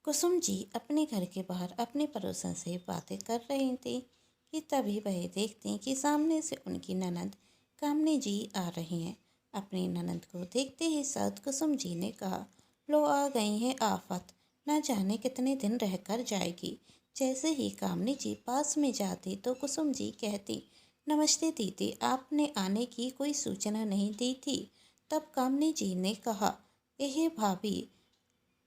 कुसुम जी अपने घर के बाहर अपने पड़ोसन से बातें कर रही थी कि तभी वह देखती कि सामने से उनकी ननद कामनी जी आ रही हैं। अपनी ननद को देखते ही साथ कुसुम जी ने कहा, लो आ गई है आफत, न जाने कितने दिन रहकर जाएगी। जैसे ही कामनी जी पास में जाती तो कुसुम जी कहती, नमस्ते दीदी, आपने आने की कोई सूचना नहीं दी थी। तब कामनी जी ने कहा, यह भाभी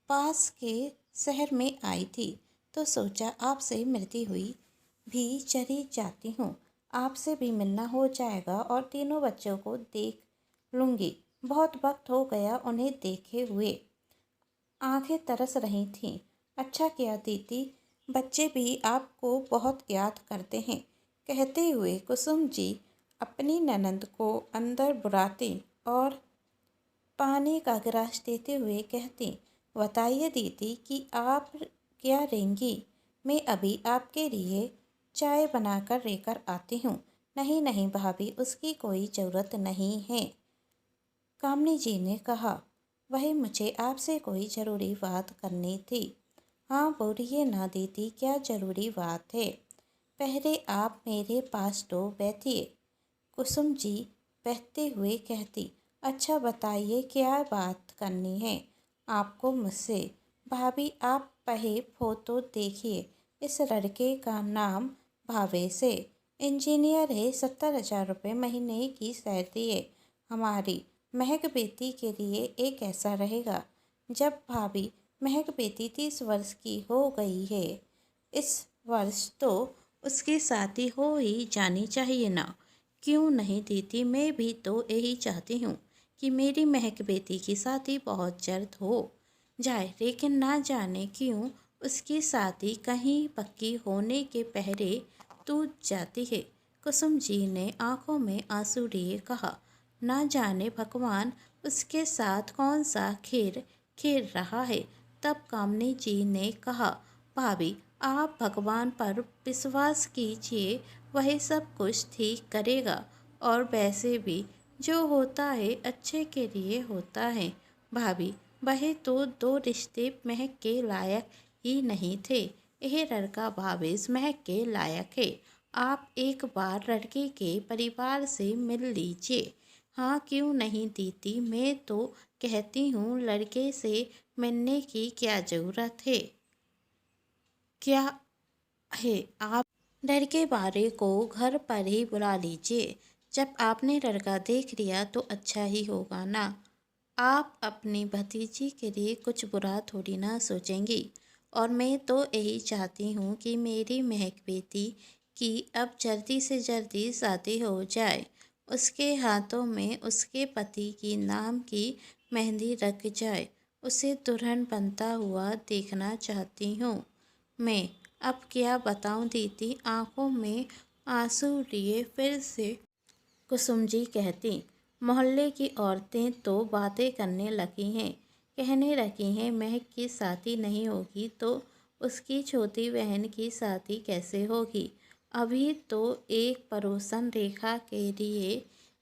पास के शहर में आई थी तो सोचा आपसे मिलती हुई भी चली जाती हूँ। आपसे भी मिलना हो जाएगा और तीनों बच्चों को देख लूँगी। बहुत वक्त हो गया उन्हें देखे हुए, आंखें तरस रही थीं। अच्छा किया दीदी, बच्चे भी आपको बहुत याद करते हैं। कहते हुए कुसुम जी अपनी ननद को अंदर बुलाती और पानी का गिलास देते हुए कहती, बताइए दीदी कि आप क्या लेंगी। मैं अभी आपके लिए चाय बनाकर लेकर आती हूँ। नहीं नहीं भाभी, उसकी कोई ज़रूरत नहीं है, कामनी जी ने कहा। वही मुझे आपसे कोई ज़रूरी बात करनी थी। हाँ बोलिए ना दीदी, क्या ज़रूरी बात है। पहले आप मेरे पास तो बैठिए, कुसुम जी बहते हुए कहती। अच्छा बताइए क्या बात करनी है आपको मुझसे। भाभी आप पहले फोटो देखिए। इस लड़के का नाम भावेश है, इंजीनियर है, 70,000 रुपये महीने की सैलरी है। हमारी महक बेटी के लिए एक ऐसा रहेगा। जब भाभी महक बेटी 30 वर्ष की हो गई है इस वर्ष, तो उसकी शादी हो ही जानी चाहिए ना। क्यों नहीं दीदी, मैं भी तो यही चाहती हूँ कि मेरी महक बेटी की शादी बहुत जल्द हो जाए, लेकिन ना जाने क्यों उसकी शादी कहीं पक्की होने के पहले टूट जाती है। कुसुम जी ने आंखों में आंसू लिए कहा, ना जाने भगवान उसके साथ कौन सा खेल खेल रहा है। तब कामनी जी ने कहा, भाभी आप भगवान पर विश्वास कीजिए, वही सब कुछ ठीक करेगा। और वैसे भी जो होता है अच्छे के लिए होता है। भाभी वही तो दो रिश्ते महक के लायक ही नहीं थे। यह लड़का भावेश महक के लायक है। आप एक बार लड़के के परिवार से मिल लीजिए। हाँ क्यों नहीं दीदी, मैं तो कहती हूँ लड़के से मिलने की क्या ज़रूरत है। क्या है, आप लड़के वाले को घर पर ही बुला लीजिए। जब आपने लड़का देख लिया तो अच्छा ही होगा ना। आप अपनी भतीजी के लिए कुछ बुरा थोड़ी ना सोचेंगी। और मैं तो यही चाहती हूँ कि मेरी महक बेटी की अब जल्दी से जल्दी शादी हो जाए। उसके हाथों में उसके पति की नाम की मेहंदी रख जाए। उसे दुल्हन बनता हुआ देखना चाहती हूँ मैं। अब क्या बताऊँ दीदी, आंखों में आंसू लिए फिर से कुसुम जी कहती। मोहल्ले की औरतें तो बातें करने लगी हैं, कहने लगी हैं महक की शादी नहीं होगी तो उसकी छोटी बहन की शादी कैसे होगी। अभी तो एक पड़ोसन रेखा के लिए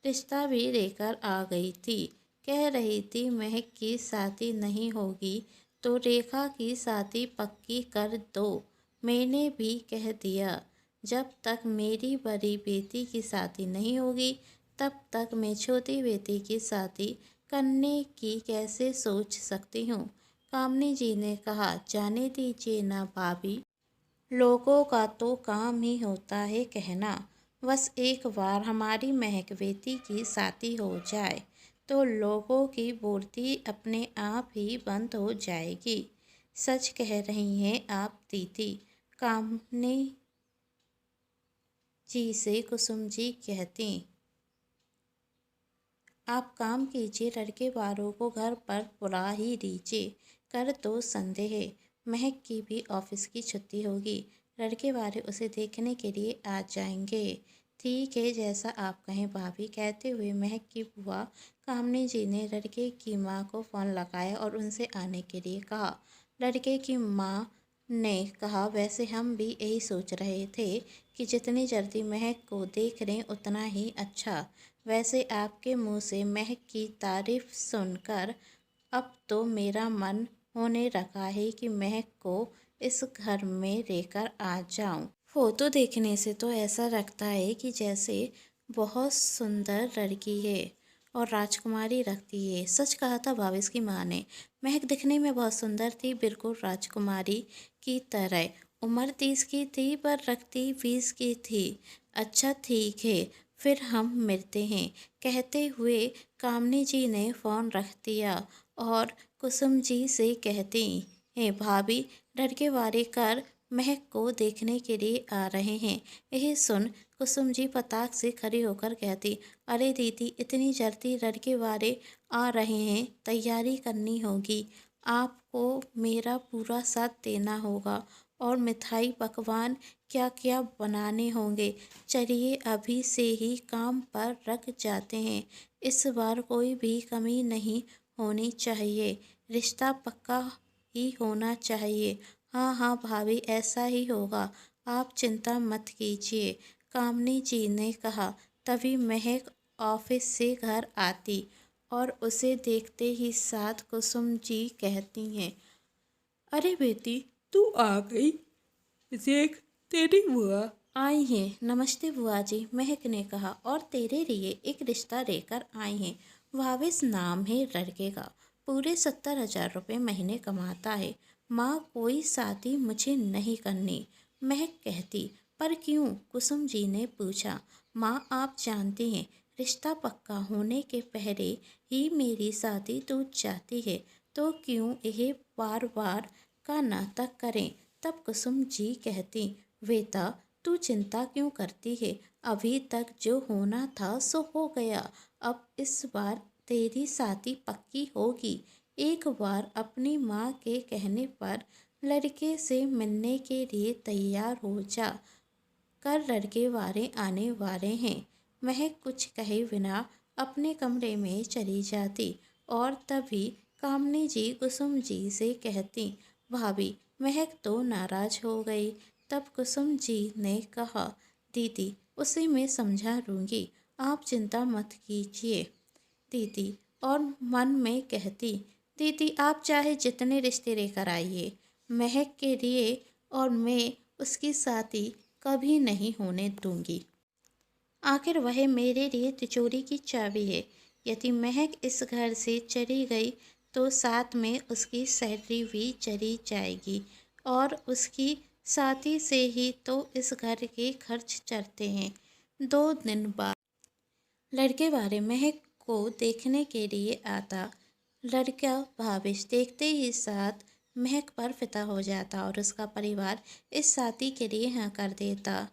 रिश्ता भी लेकर आ गई थी। कह रही थी महक की शादी नहीं होगी तो रेखा की शादी पक्की कर दो। मैंने भी कह दिया, जब तक मेरी बड़ी बेटी की शादी नहीं होगी तब तक मैं छोटी बेटी की शादी करने की कैसे सोच सकती हूँ। कामनी जी ने कहा, जाने दीजिए ना भाभी, लोगों का तो काम ही होता है कहना। बस एक बार हमारी महक बेटी की शादी हो जाए तो लोगों की बोलती अपने आप ही बंद हो जाएगी। सच कह रही हैं आप दीदी, कामनी जी से कुसुम जी कहती। आप काम कीजिए, लड़के वालों को घर पर बुला ही दीजिए। कर तो संदेह है महक की भी ऑफिस की छुट्टी होगी, लड़के वाले उसे देखने के लिए आ जाएंगे। ठीक है, जैसा आप कहें भाभी, कहते हुए महक की बुआ कामनी जी ने लड़के की माँ को फ़ोन लगाया और उनसे आने के लिए कहा। लड़के की माँ ने कहा, वैसे हम भी यही सोच रहे थे कि जितनी जल्दी महक को देख लें उतना ही अच्छा। वैसे आपके मुंह से महक की तारीफ सुनकर अब तो मेरा मन होने रखा है कि महक को इस घर में रहकर आ जाऊं। फोटो देखने से तो ऐसा लगता है कि जैसे बहुत सुंदर लड़की है और राजकुमारी लगती है। सच कहा था भावेश की माँ ने। महक दिखने में बहुत सुंदर थी, बिल्कुल राजकुमारी की तरह। उम्र 30 की थी पर रखती 20 की थी। अच्छा ठीक है, फिर हम मिलते हैं, कहते हुए कामनी जी ने फ़ोन रख दिया और कुसुम जी से कहती हैं, भाभी लड़के वारे कर महक को देखने के लिए आ रहे हैं। यह सुन कुसुम जी पताक से खड़ी होकर कहती, अरे दीदी इतनी जल्दी लड़के वारे आ रहे हैं, तैयारी करनी होगी। आपको मेरा पूरा साथ देना होगा और मिठाई पकवान क्या क्या बनाने होंगे। चलिए अभी से ही काम पर रख जाते हैं। इस बार कोई भी कमी नहीं होनी चाहिए, रिश्ता पक्का ही होना चाहिए। हाँ हाँ भाभी, ऐसा ही होगा, आप चिंता मत कीजिए, कामनी जी ने कहा। तभी महक ऑफिस से घर आती और उसे देखते ही साथ कुसुम जी कहती हैं, अरे बेटी तू आ गई, देख तेरी बुआ आई हैं। नमस्ते बुआ जी, महक ने कहा, और तेरे लिए एक रिश्ता लेकर आई हैं। भावेश नाम है लड़के का, पूरे 70,000 रुपये महीने कमाता है। माँ कोई शादी मुझे नहीं करनी, महक कहती। पर क्यों, कुसुम जी ने पूछा। माँ आप जानती हैं रिश्ता पक्का होने के पहले ही मेरी शादी टूट जाती है, तो क्यों यह बार बार का नाटक करें। तब कुसुम जी कहती, बेटा तू चिंता क्यों करती है, अभी तक जो होना था सो हो गया। अब इस बार तेरी शादी पक्की होगी। एक बार अपनी माँ के कहने पर लड़के से मिलने के लिए तैयार हो जा, कर लड़के वारे आने वाले हैं। महक कुछ कहे बिना अपने कमरे में चली जाती और तभी कामनी जी कुसुम जी से कहती, भाभी महक तो नाराज हो गई। तब कुसुम जी ने कहा, दीदी उसे मैं समझा लूँगी, आप चिंता मत कीजिए दीदी। और मन में कहती, दीदी आप चाहे जितने रिश्ते लेकर आइए, महक के लिए और मैं उसकी शादी कभी नहीं होने दूंगी। आखिर वह मेरे लिए तिजोरी की चाबी है। यदि महक इस घर से चली गई तो साथ में उसकी सैलरी भी चली जाएगी और उसकी शादी से ही तो इस घर के खर्च चलते हैं। 2 दिन बाद लड़के वाले महक को देखने के लिए आता। लड़का भावेश देखते ही साथ महक पर फिदा हो जाता और उसका परिवार इस शादी के लिए हाँ कर देता।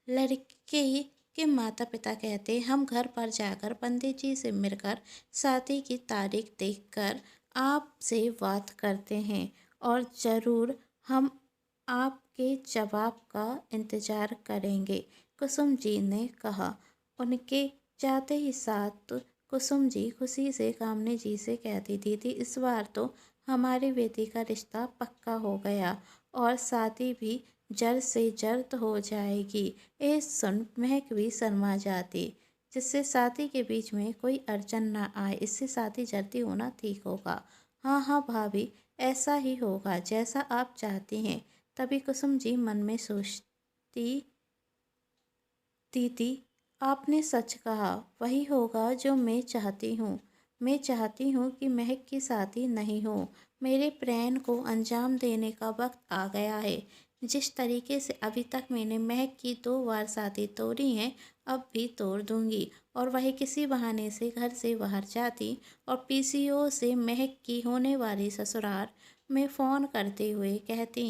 लड़के के माता पिता कहते, हम घर पर जाकर पंडित जी से मिलकर शादी की तारीख देखकर आपसे बात करते हैं और ज़रूर हम आपके जवाब का इंतज़ार करेंगे, कुसुम जी ने कहा। उनके जाते ही साथ कुसुम जी खुशी से कामनी जी से कहती, दीदी इस बार तो हमारी बेटी का रिश्ता पक्का हो गया और शादी भी जल्द से जल्द हो जाएगी। ये सुन महक भी शर्मा जाती, जिससे शादी के बीच में कोई अड़चन ना आए, इससे शादी जल्दी होना ठीक होगा। हाँ हाँ भाभी, ऐसा ही होगा जैसा आप चाहती हैं। तभी कुसुम जी मन में सोचती, दीदी आपने सच कहा, वही होगा जो मैं चाहती हूँ। मैं चाहती हूँ कि महक की शादी नहीं हो। मेरे प्लान को अंजाम देने का वक्त आ गया है। जिस तरीके से अभी तक मैंने महक की 2 बार शादी तोड़ी है, अब भी तोड़ दूंगी। और वही किसी बहाने से घर से बाहर जाती और पीसीओ से महक की होने वाली ससुराल में फ़ोन करते हुए कहती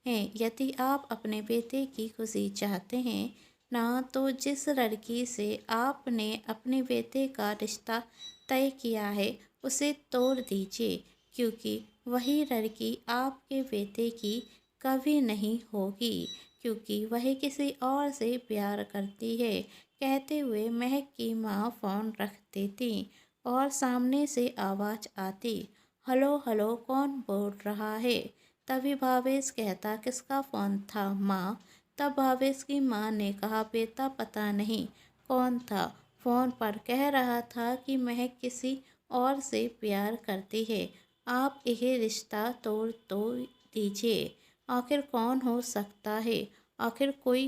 हैं, यदि आप अपने बेटे की खुशी चाहते हैं ना, तो जिस लड़की से आपने अपने बेटे का रिश्ता तय किया है उसे तोड़ दीजिए, क्योंकि वही लड़की आपके बेटे की कभी नहीं होगी, क्योंकि वह किसी और से प्यार करती है। कहते हुए महक की माँ फ़ोन रख देती और सामने से आवाज़ आती, हेलो हेलो कौन बोल रहा है। तभी भावेश कहता, किसका फ़ोन था माँ। तब भावेश की माँ ने कहा, बेटा पता नहीं कौन था, फ़ोन पर कह रहा था कि महक किसी और से प्यार करती है, आप यह रिश्ता तोड़ तो दीजिए। आखिर कौन हो सकता है? आखिर कोई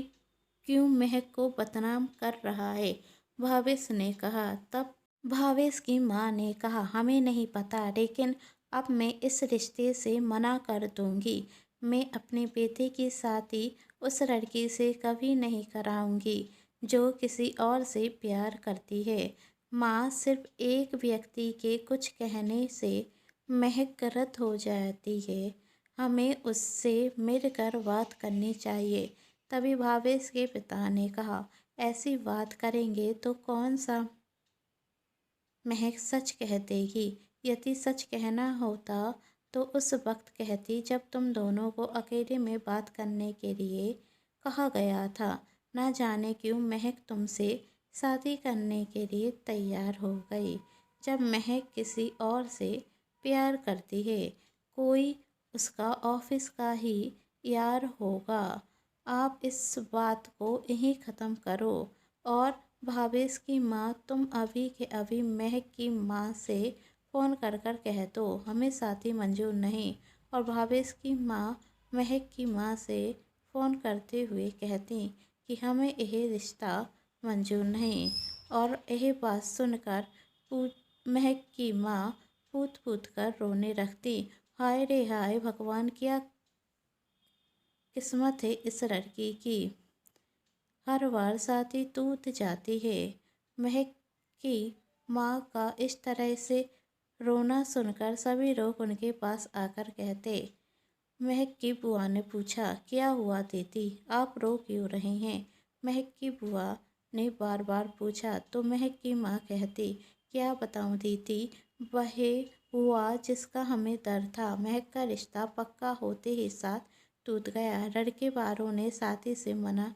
क्यों महक को बदनाम कर रहा है? भावेश ने कहा। तब भावेश की माँ ने कहा, हमें नहीं पता, लेकिन अब मैं इस रिश्ते से मना कर दूंगी। मैं अपने बेटे की शादी उस लड़की से कभी नहीं कराऊंगी जो किसी और से प्यार करती है। माँ, सिर्फ एक व्यक्ति के कुछ कहने से महक गलत हो जाती है। हमें उससे मिलकर बात करनी चाहिए। तभी भावेश के पिता ने कहा, ऐसी बात करेंगे तो कौन सा महक सच कह देगी? यदि सच कहना होता तो उस वक्त कहती जब तुम दोनों को अकेले में बात करने के लिए कहा गया था। ना जाने क्यों महक तुमसे शादी करने के लिए तैयार हो गई। जब महक किसी और से प्यार करती है, कोई उसका ऑफिस का ही यार होगा। आप इस बात को यहीं ख़त्म करो। और भावेश की माँ, तुम अभी के अभी महक की माँ से फ़ोन कर कर कह दो हमें शादी मंजूर नहीं। और भावेश की माँ महक की माँ से फ़ोन करते हुए कहती कि हमें यह रिश्ता मंजूर नहीं। और यह बात सुनकर महक की माँ फूट फूट कर रोने लगती। हाय रे हाय भगवान, क्या किस्मत है इस लड़की की। हर बार शादी टूट जाती है। महक की माँ का इस तरह से रोना सुनकर सभी लोग उनके पास आकर कहते। महक की बुआ ने पूछा, क्या हुआ दीदी, आप रो क्यों रही हैं? महक की बुआ ने बार बार पूछा तो महक की माँ कहती, क्या बताऊँ दीदी, वह हुआ जिसका हमें डर था। महक का रिश्ता पक्का होते ही साथ टूट गया। लड़के वालों ने शादी से मना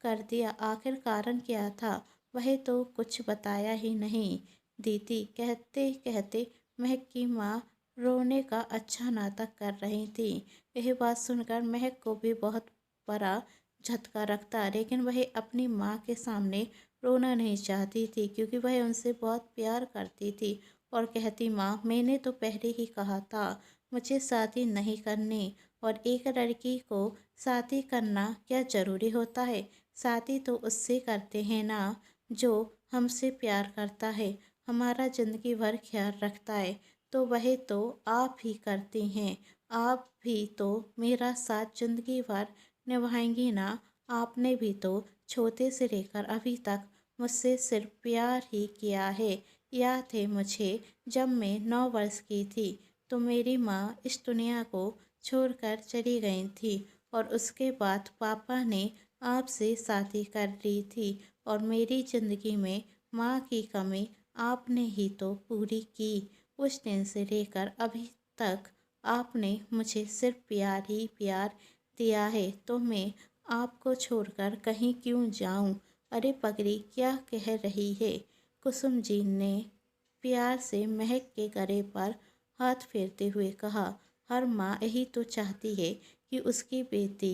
कर दिया। आखिर कारण क्या था? वह तो कुछ बताया ही नहीं दीदी। कहते कहते महक की माँ रोने का अच्छा नाटक कर रही थी। यह बात सुनकर महक को भी बहुत बड़ा झटका लगता, लेकिन वह अपनी माँ के सामने रोना नहीं चाहती थी क्योंकि वह उनसे बहुत प्यार करती थी। और कहती, माँ, मैंने तो पहले ही कहा था मुझे शादी नहीं करनी। और एक लड़की को शादी करना क्या ज़रूरी होता है? शादी तो उससे करते हैं ना जो हमसे प्यार करता है, हमारा ज़िंदगी भर ख्याल रखता है। तो वह तो आप ही करती हैं। आप भी तो मेरा साथ ज़िंदगी भर निभाएंगी ना। आपने भी तो छोटे से लेकर अभी तक मुझसे सिर्फ प्यार ही किया है। याद है मुझे, जब मैं 9 वर्ष की थी तो मेरी माँ इस दुनिया को छोड़कर चली गई थी। और उसके बाद पापा ने आपसे शादी कर ली थी। और मेरी ज़िंदगी में माँ की कमी आपने ही तो पूरी की। उस दिन से लेकर अभी तक आपने मुझे सिर्फ प्यार ही प्यार दिया है। तो मैं आपको छोड़कर कहीं क्यों जाऊं? अरे पगली, क्या कह रही है? कुसुम जी ने प्यार से महक के गले पर हाथ फेरते हुए कहा। हर माँ यही तो चाहती है कि उसकी बेटी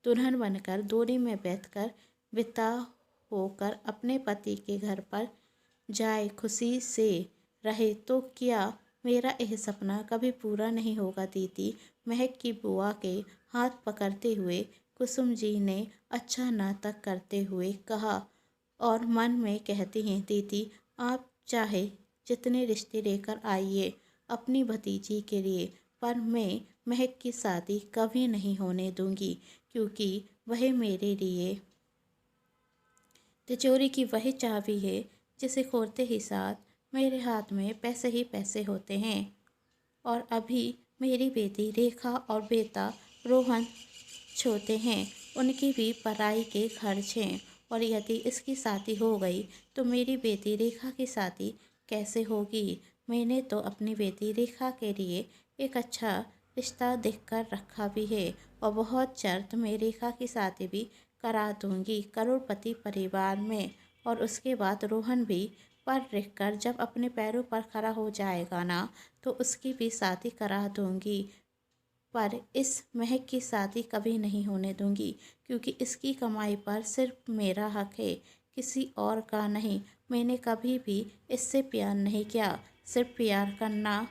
दुल्हन बनकर डोली में बैठकर विदा होकर अपने पति के घर पर जाए, खुशी से रहे। तो क्या मेरा यह सपना कभी पूरा नहीं होगा दीदी? महक की बुआ के हाथ पकड़ते हुए कुसुम जी ने अच्छा नाटक करते हुए कहा। और मन में कहती हैं, दीदी, आप चाहे जितने रिश्ते लेकर आइए अपनी भतीजी के लिए, पर मैं महक की शादी कभी नहीं होने दूंगी क्योंकि वह मेरे लिए तिजोरी की वही चाबी है जिसे खोलते ही साथ मेरे हाथ में पैसे ही पैसे होते हैं। और अभी मेरी बेटी रेखा और बेटा रोहन छोटे हैं, उनकी भी पढ़ाई के खर्च हैं। और यदि इसकी शादी हो गई तो मेरी बेटी रेखा की शादी कैसे होगी? मैंने तो अपनी बेटी रेखा के लिए एक अच्छा रिश्ता देखकर रखा भी है। और बहुत जल्द मैं रेखा की शादी भी करा दूंगी करोड़पति परिवार में। और उसके बाद रोहन भी पढ़ लिख कर जब अपने पैरों पर खड़ा हो जाएगा ना, तो उसकी भी शादी करा दूंगी। पर इस महक की शादी कभी नहीं होने दूंगी क्योंकि इसकी कमाई पर सिर्फ मेरा हक है, किसी और का नहीं। मैंने कभी भी इससे प्यार नहीं किया। सिर्फ प्यार करना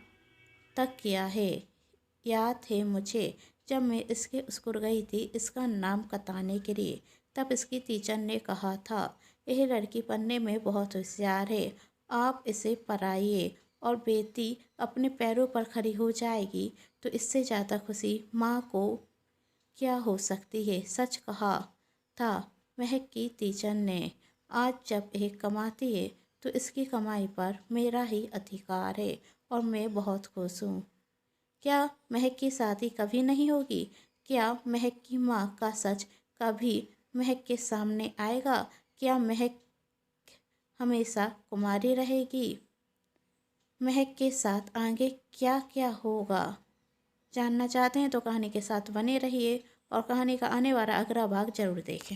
तक किया है। याद है मुझे, जब मैं इसके स्कूल गई थी इसका नाम कताने के लिए, तब इसकी टीचर ने कहा था यह लड़की पढ़ने में बहुत होशियार है, आप इसे पढ़ाइए और बेटी अपने पैरों पर खड़ी हो जाएगी तो इससे ज़्यादा खुशी माँ को क्या हो सकती है। सच कहा था महक की टीचर ने। आज जब यह कमाती है तो इसकी कमाई पर मेरा ही अधिकार है और मैं बहुत खुश हूँ। क्या महक की शादी कभी नहीं होगी? क्या महक की माँ का सच कभी महक के सामने आएगा? क्या महक हमेशा कुमारी रहेगी? महक के साथ आगे क्या क्या होगा जानना चाहते हैं तो कहानी के साथ बने रहिए और कहानी का आने वाला अगला भाग जरूर देखें।